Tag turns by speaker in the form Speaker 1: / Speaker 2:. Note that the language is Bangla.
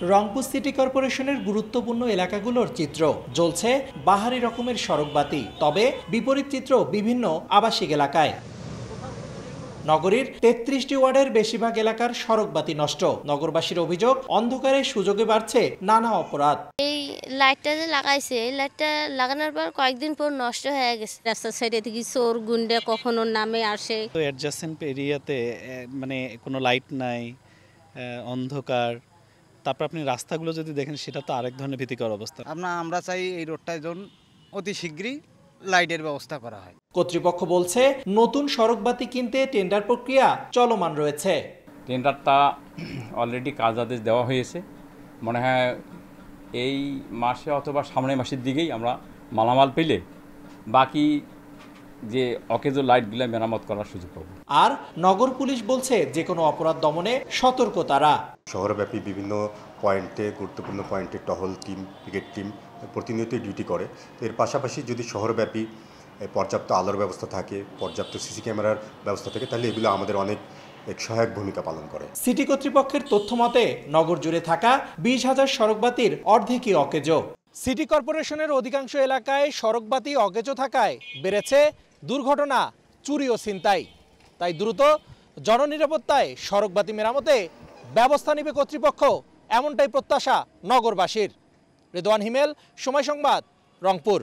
Speaker 1: রংপুর সিটি কর্পোরেশনের গুরুত্বপূর্ণ এলাকাগুলোর চিত্র। জ্বলছে বাহারি রকমের সড়কবাতি, তবে বিপরীত চিত্র বিভিন্ন আবাসিক এলাকায়। নগরীর ৩৩টি ওয়ার্ডের বেশিরভাগ এলাকার সড়কবাতি নষ্ট। নগরবাসীর অভিযোগ, অন্ধকারের সুযোগে বাড়ছে নানা অপরাধ।
Speaker 2: এই লাইটটা যে লাগাইছে, এই লাইটটা লাগানোর পর কয়েকদিন পর নষ্ট হয়ে গেছে। রাস্তার সাইডে থেকে চোর গুন্ডে কখনো নামে আসে।
Speaker 3: তো অ্যাডজাসেন্ট এরিয়াতে মানে কোনো লাইট নাই, অন্ধকার। তারপর আপনি রাস্তাগুলো যদি দেখেন, সেটা তো আরেক ধরনের ভীতিকর অবস্থা।
Speaker 4: আমরা চাই এই রোডটায় যেন অতি শীঘ্রই লাইটের ব্যবস্থা করা হয়।
Speaker 1: কর্তৃপক্ষ বলছে, নতুন সড়কবাতি কিনতে টেন্ডার প্রক্রিয়া চলমান রয়েছে।
Speaker 5: টেন্ডারটা অলরেডি কাজ আদেশ দেওয়া হয়েছে। মনে হয় এই মাসে অথবা সামনের মাসের দিকেই আমরা মালামাল পেলে বাকি যে অকেজো লাইটগুলো মেরামত করার সুযোগ পাবো।
Speaker 1: আর নগর পুলিশ বলছে, যে কোনো অপরাধ দমনে সতর্ক তারা।
Speaker 6: শহরব্যাপী বিভিন্ন পয়েন্টে, গুরুত্বপূর্ণ পয়েন্টে টহল টিম, পিকেট টিম প্রতিনিয়তই ডিউটি করে। তো এর পাশাপাশি যদি শহরব্যাপী পর্যাপ্ত আলোর ব্যবস্থা থাকে, পর্যাপ্ত সিসি ক্যামেরার ব্যবস্থা থাকে, তাহলে এগুলো আমাদের অনেক সহায়ক ভূমিকা পালন করে।
Speaker 1: সিটি কর্তৃপক্ষের তথ্য মতে, নগর জুড়ে থাকা ২০,০০০ সড়কবাতির অর্ধেকই অকেজো। সিটি কর্পোরেশনের অধিকাংশ এলাকায় সড়কবাতি অকেজো থাকায় বেড়েছে দুর্ঘটনা, চুরি ও ছিনতাই। তাই দ্রুত জননিরাপত্তায় সড়কবাতি মেরামতে ব্যবস্থা নেবে কর্তৃপক্ষ, এমনটাই প্রত্যাশা নগরবাসীর। রেদওয়ান হিমেল, সময় সংবাদ, রংপুর।